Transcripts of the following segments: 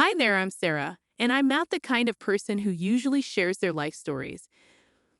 Hi there, I'm Sarah, and I'm not the kind of person who usually shares their life stories.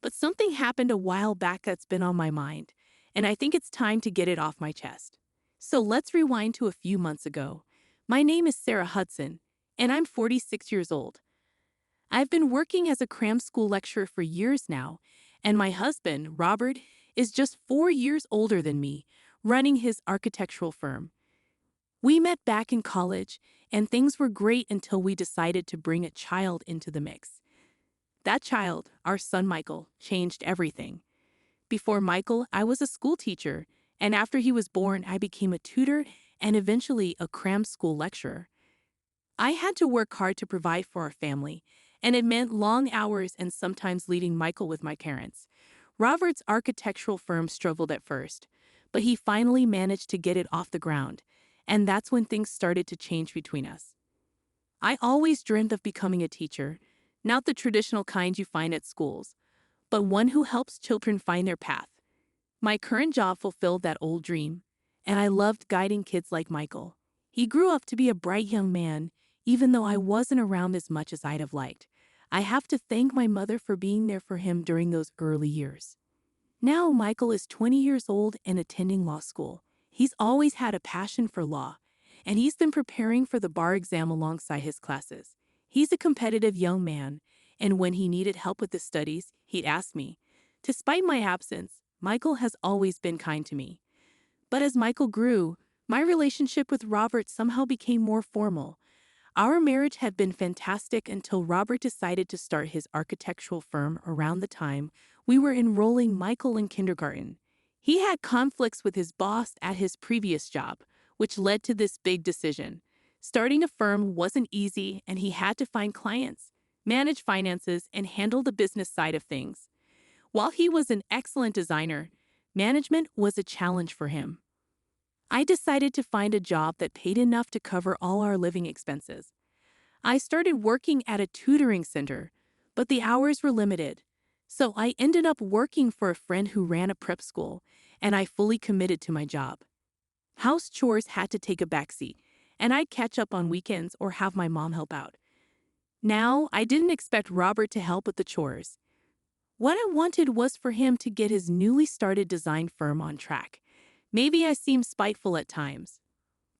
But something happened a while back that's been on my mind, and I think it's time to get it off my chest. So let's rewind to a few months ago. My name is Sarah Hudson, and I'm 46 years old. I've been working as a cram school lecturer for years now, and my husband, Robert, is just 4 years older than me, running his architectural firm. We met back in college, and things were great until we decided to bring a child into the mix. That child, our son Michael, changed everything. Before Michael, I was a school teacher, and after he was born, I became a tutor and eventually a cram school lecturer. I had to work hard to provide for our family, and it meant long hours and sometimes leaving Michael with my parents. Robert's architectural firm struggled at first, but he finally managed to get it off the ground, and that's when things started to change between us. I always dreamed of becoming a teacher, not the traditional kind you find at schools, but one who helps children find their path. My current job fulfilled that old dream, and I loved guiding kids like Michael. He grew up to be a bright young man, even though I wasn't around as much as I'd have liked. I have to thank my mother for being there for him during those early years. Now Michael is 20 years old and attending law school. He's always had a passion for law, and he's been preparing for the bar exam alongside his classes. He's a competitive young man, and when he needed help with his studies, he'd ask me. Despite my absence, Michael has always been kind to me. But as Michael grew, my relationship with Robert somehow became more formal. Our marriage had been fantastic until Robert decided to start his architectural firm around the time we were enrolling Michael in kindergarten. He had conflicts with his boss at his previous job, which led to this big decision. Starting a firm wasn't easy, and he had to find clients, manage finances, and handle the business side of things. While he was an excellent designer, management was a challenge for him. I decided to find a job that paid enough to cover all our living expenses. I started working at a tutoring center, but the hours were limited. So I ended up working for a friend who ran a prep school, and I fully committed to my job. House chores had to take a backseat, and I'd catch up on weekends or have my mom help out. Now, I didn't expect Robert to help with the chores. What I wanted was for him to get his newly started design firm on track. Maybe I seemed spiteful at times,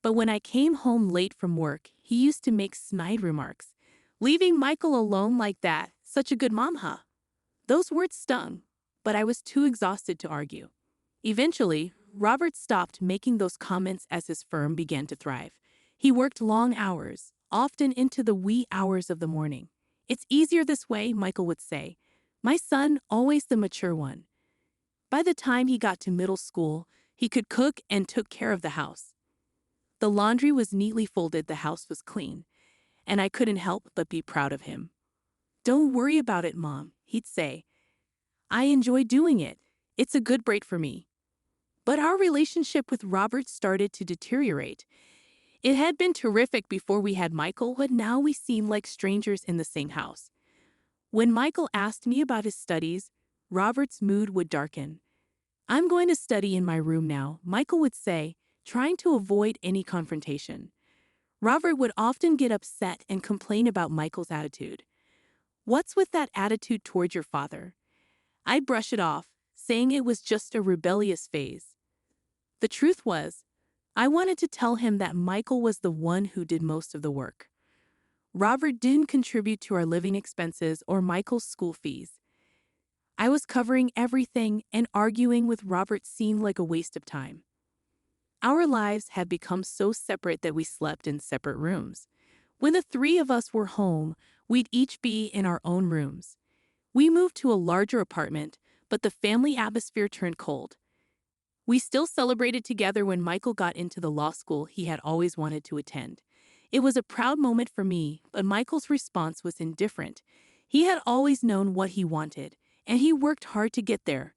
but when I came home late from work, he used to make snide remarks. Leaving Michael alone like that, such a good mom, huh? Those words stung, but I was too exhausted to argue. Eventually, Robert stopped making those comments as his firm began to thrive. He worked long hours, often into the wee hours of the morning. "It's easier this way," Michael would say. My son, always the mature one. By the time he got to middle school, he could cook and took care of the house. The laundry was neatly folded, the house was clean, and I couldn't help but be proud of him. "Don't worry about it, Mom," he'd say. "I enjoy doing it. It's a good break for me." But our relationship with Robert started to deteriorate. It had been terrific before we had Michael, but now we seemed like strangers in the same house. When Michael asked me about his studies, Robert's mood would darken. "I'm going to study in my room now," Michael would say, trying to avoid any confrontation. Robert would often get upset and complain about Michael's attitude. "What's with that attitude toward your father?" I'd brush it off, saying it was just a rebellious phase. The truth was, I wanted to tell him that Michael was the one who did most of the work. Robert didn't contribute to our living expenses or Michael's school fees. I was covering everything, and arguing with Robert seemed like a waste of time. Our lives had become so separate that we slept in separate rooms. When the three of us were home, we'd each be in our own rooms. We moved to a larger apartment, but the family atmosphere turned cold. We still celebrated together when Michael got into the law school he had always wanted to attend. It was a proud moment for me, but Michael's response was indifferent. He had always known what he wanted, and he worked hard to get there.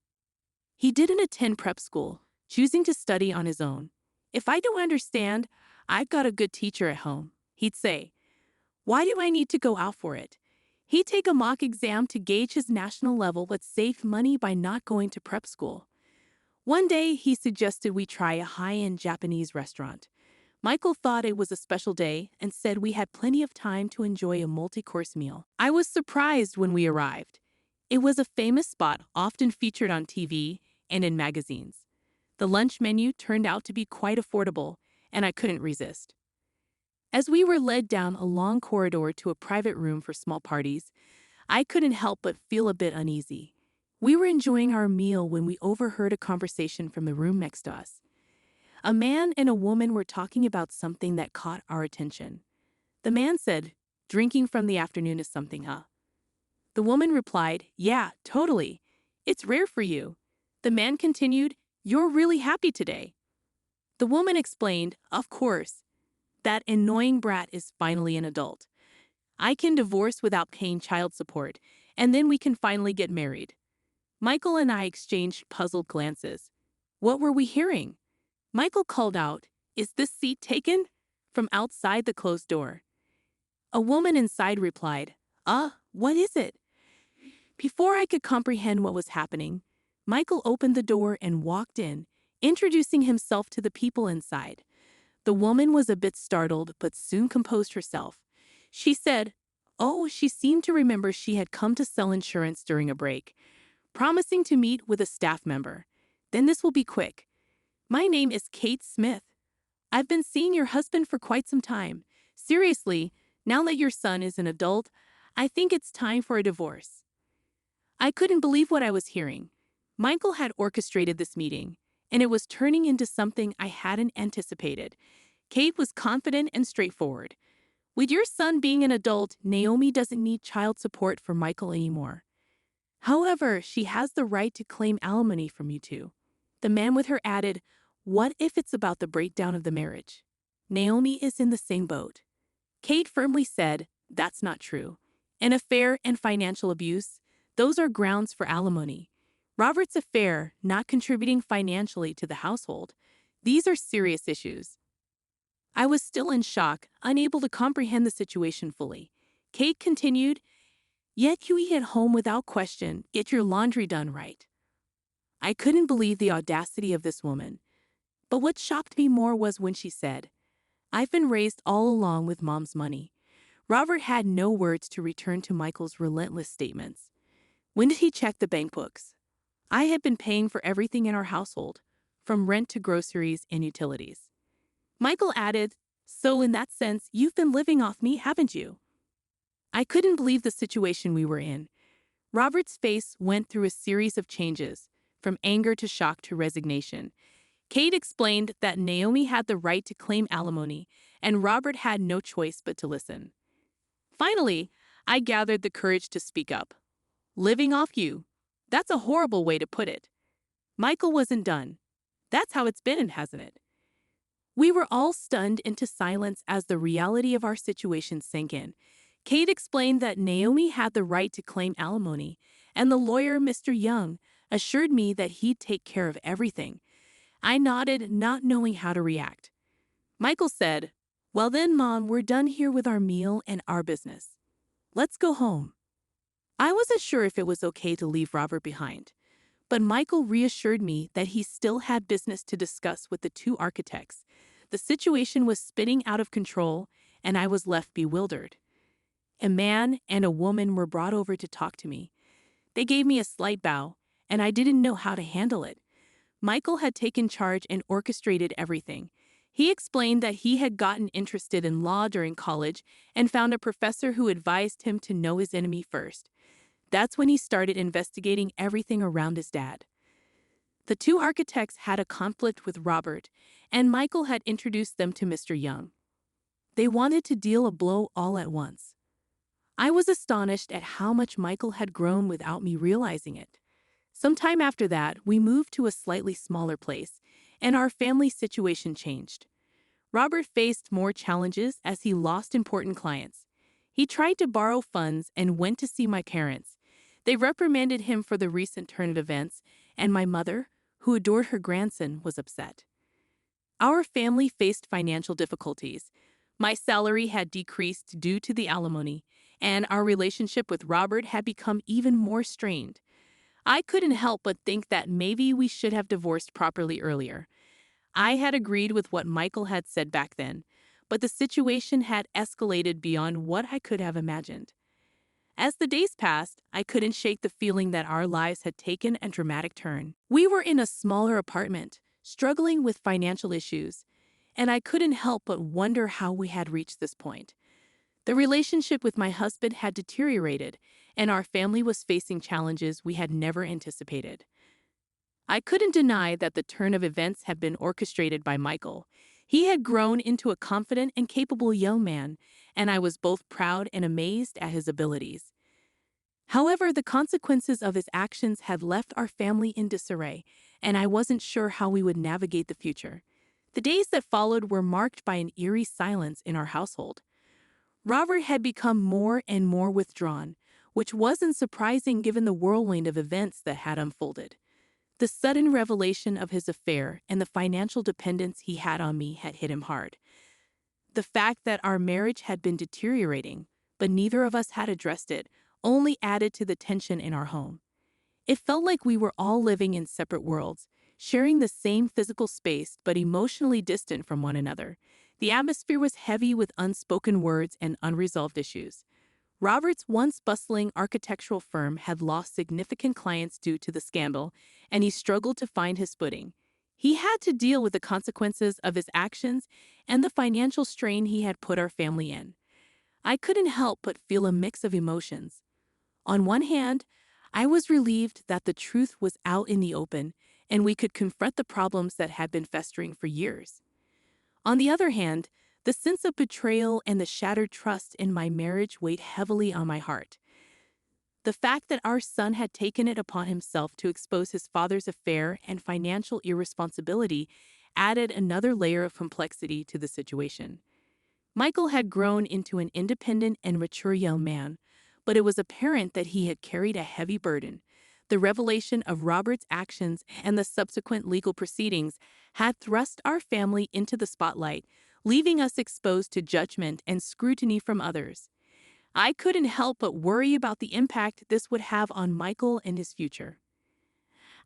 He didn't attend prep school, choosing to study on his own. "If I don't understand, I've got a good teacher at home," he'd say. "Why do I need to go out for it?" He'd take a mock exam to gauge his national level but saved money by not going to prep school. One day, he suggested we try a high-end Japanese restaurant. Michael thought it was a special day and said we had plenty of time to enjoy a multi-course meal. I was surprised when we arrived. It was a famous spot often featured on TV and in magazines. The lunch menu turned out to be quite affordable, and I couldn't resist. As we were led down a long corridor to a private room for small parties, I couldn't help but feel a bit uneasy. We were enjoying our meal when we overheard a conversation from the room next to us. A man and a woman were talking about something that caught our attention. The man said, "Drinking from the afternoon is something, huh?" The woman replied, "Yeah, totally. It's rare for you." The man continued, "You're really happy today." The woman explained, "Of course. That annoying brat is finally an adult. I can divorce without paying child support, and then we can finally get married." Michael and I exchanged puzzled glances. What were we hearing? Michael called out, "Is this seat taken?" from outside the closed door. A woman inside replied, What is it?" Before I could comprehend what was happening, Michael opened the door and walked in, introducing himself to the people inside. The woman was a bit startled but soon composed herself. She said, she seemed to remember she had come to sell insurance during a break, promising to meet with a staff member. "Then this will be quick. My name is Kate Smith. I've been seeing your husband for quite some time. Seriously, now that your son is an adult, I think it's time for a divorce." I couldn't believe what I was hearing. Michael had orchestrated this meeting, and it was turning into something I hadn't anticipated. Kate was confident and straightforward. "With your son being an adult, Naomi doesn't need child support for Michael anymore. However, she has the right to claim alimony from you two." The man with her added, "What if it's about the breakdown of the marriage? Naomi is in the same boat." Kate firmly said, "That's not true. An affair and financial abuse, those are grounds for alimony. Robert's affair, not contributing financially to the household, these are serious issues." I was still in shock, unable to comprehend the situation fully. Kate continued, "Yet you eat at home without question, get your laundry done right." I couldn't believe the audacity of this woman. But what shocked me more was when she said, "I've been raised all along with Mom's money." Robert had no words to return to Michael's relentless statements. When did he check the bank books? I had been paying for everything in our household, from rent to groceries and utilities. Michael added, "So in that sense, you've been living off me, haven't you?" I couldn't believe the situation we were in. Robert's face went through a series of changes, from anger to shock to resignation. Kate explained that Naomi had the right to claim alimony, and Robert had no choice but to listen. Finally, I gathered the courage to speak up. "Living off you? That's a horrible way to put it." Michael wasn't done. "That's how it's been, hasn't it?" We were all stunned into silence as the reality of our situation sank in. Kate explained that Naomi had the right to claim alimony, and the lawyer, Mr. Young, assured me that he'd take care of everything. I nodded, not knowing how to react. Michael said, "Well then, Mom, we're done here with our meal and our business. Let's go home." I wasn't sure if it was okay to leave Robert behind, but Michael reassured me that he still had business to discuss with the two architects. The situation was spinning out of control, and I was left bewildered. A man and a woman were brought over to talk to me. They gave me a slight bow, and I didn't know how to handle it. Michael had taken charge and orchestrated everything. He explained that he had gotten interested in law during college and found a professor who advised him to know his enemy first. That's when he started investigating everything around his dad. The two architects had a conflict with Robert, and Michael had introduced them to Mr. Young. They wanted to deal a blow all at once. I was astonished at how much Michael had grown without me realizing it. Sometime after that, we moved to a slightly smaller place, and our family situation changed. Robert faced more challenges as he lost important clients. He tried to borrow funds and went to see my parents. They reprimanded him for the recent turn of events, and my mother, who adored her grandson, was upset. Our family faced financial difficulties. My salary had decreased due to the alimony, and our relationship with Robert had become even more strained. I couldn't help but think that maybe we should have divorced properly earlier. I had agreed with what Michael had said back then, but the situation had escalated beyond what I could have imagined. As the days passed, I couldn't shake the feeling that our lives had taken a dramatic turn. We were in a smaller apartment, struggling with financial issues, and I couldn't help but wonder how we had reached this point. The relationship with my husband had deteriorated, and our family was facing challenges we had never anticipated. I couldn't deny that the turn of events had been orchestrated by Michael. He had grown into a confident and capable young man, and I was both proud and amazed at his abilities. However, the consequences of his actions had left our family in disarray, and I wasn't sure how we would navigate the future. The days that followed were marked by an eerie silence in our household. Robert had become more and more withdrawn, which wasn't surprising given the whirlwind of events that had unfolded. The sudden revelation of his affair and the financial dependence he had on me had hit him hard. The fact that our marriage had been deteriorating, but neither of us had addressed it, only added to the tension in our home. It felt like we were all living in separate worlds, sharing the same physical space but emotionally distant from one another. The atmosphere was heavy with unspoken words and unresolved issues. Robert's once bustling architectural firm had lost significant clients due to the scandal, and he struggled to find his footing. He had to deal with the consequences of his actions and the financial strain he had put our family in. I couldn't help but feel a mix of emotions. On one hand, I was relieved that the truth was out in the open and we could confront the problems that had been festering for years. On the other hand, the sense of betrayal and the shattered trust in my marriage weighed heavily on my heart. The fact that our son had taken it upon himself to expose his father's affair and financial irresponsibility added another layer of complexity to the situation. Michael had grown into an independent and mature young man, but it was apparent that he had carried a heavy burden. The revelation of Robert's actions and the subsequent legal proceedings had thrust our family into the spotlight, leaving us exposed to judgment and scrutiny from others. I couldn't help but worry about the impact this would have on Michael and his future.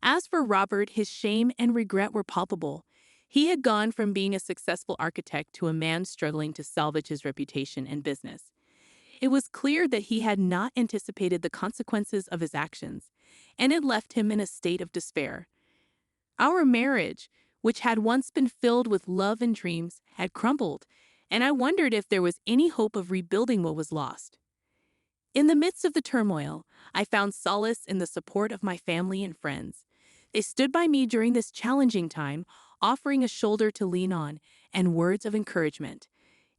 As for Robert, his shame and regret were palpable. He had gone from being a successful architect to a man struggling to salvage his reputation and business. It was clear that he had not anticipated the consequences of his actions, and it left him in a state of despair. Our marriage, which had once been filled with love and dreams, had crumbled, and I wondered if there was any hope of rebuilding what was lost. In the midst of the turmoil, I found solace in the support of my family and friends. They stood by me during this challenging time, offering a shoulder to lean on and words of encouragement.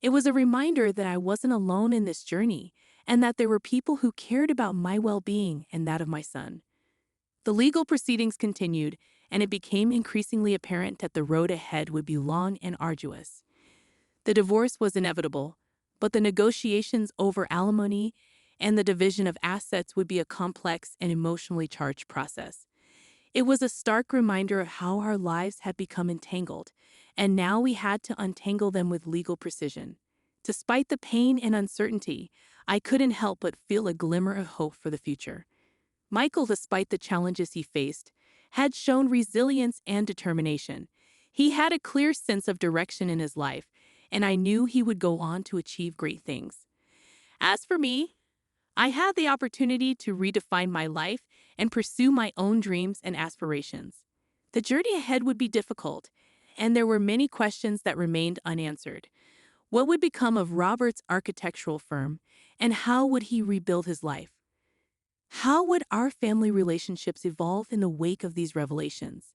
It was a reminder that I wasn't alone in this journey and that there were people who cared about my well-being and that of my son. The legal proceedings continued, and it became increasingly apparent that the road ahead would be long and arduous. The divorce was inevitable, but the negotiations over alimony and the division of assets would be a complex and emotionally charged process. It was a stark reminder of how our lives had become entangled, and now we had to untangle them with legal precision. Despite the pain and uncertainty, I couldn't help but feel a glimmer of hope for the future. Michael, despite the challenges he faced, had shown resilience and determination. He had a clear sense of direction in his life, and I knew he would go on to achieve great things. As for me, I had the opportunity to redefine my life and pursue my own dreams and aspirations. The journey ahead would be difficult, and there were many questions that remained unanswered. What would become of Robert's architectural firm, and how would he rebuild his life? How would our family relationships evolve in the wake of these revelations?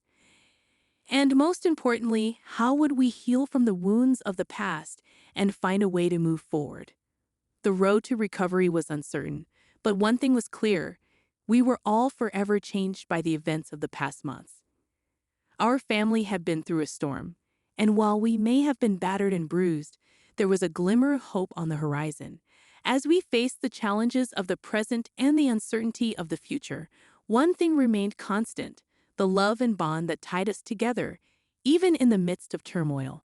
And most importantly, how would we heal from the wounds of the past and find a way to move forward? The road to recovery was uncertain, but one thing was clear: we were all forever changed by the events of the past months. Our family had been through a storm, and while we may have been battered and bruised, there was a glimmer of hope on the horizon. As we faced the challenges of the present and the uncertainty of the future, one thing remained constant: the love and bond that tied us together, even in the midst of turmoil.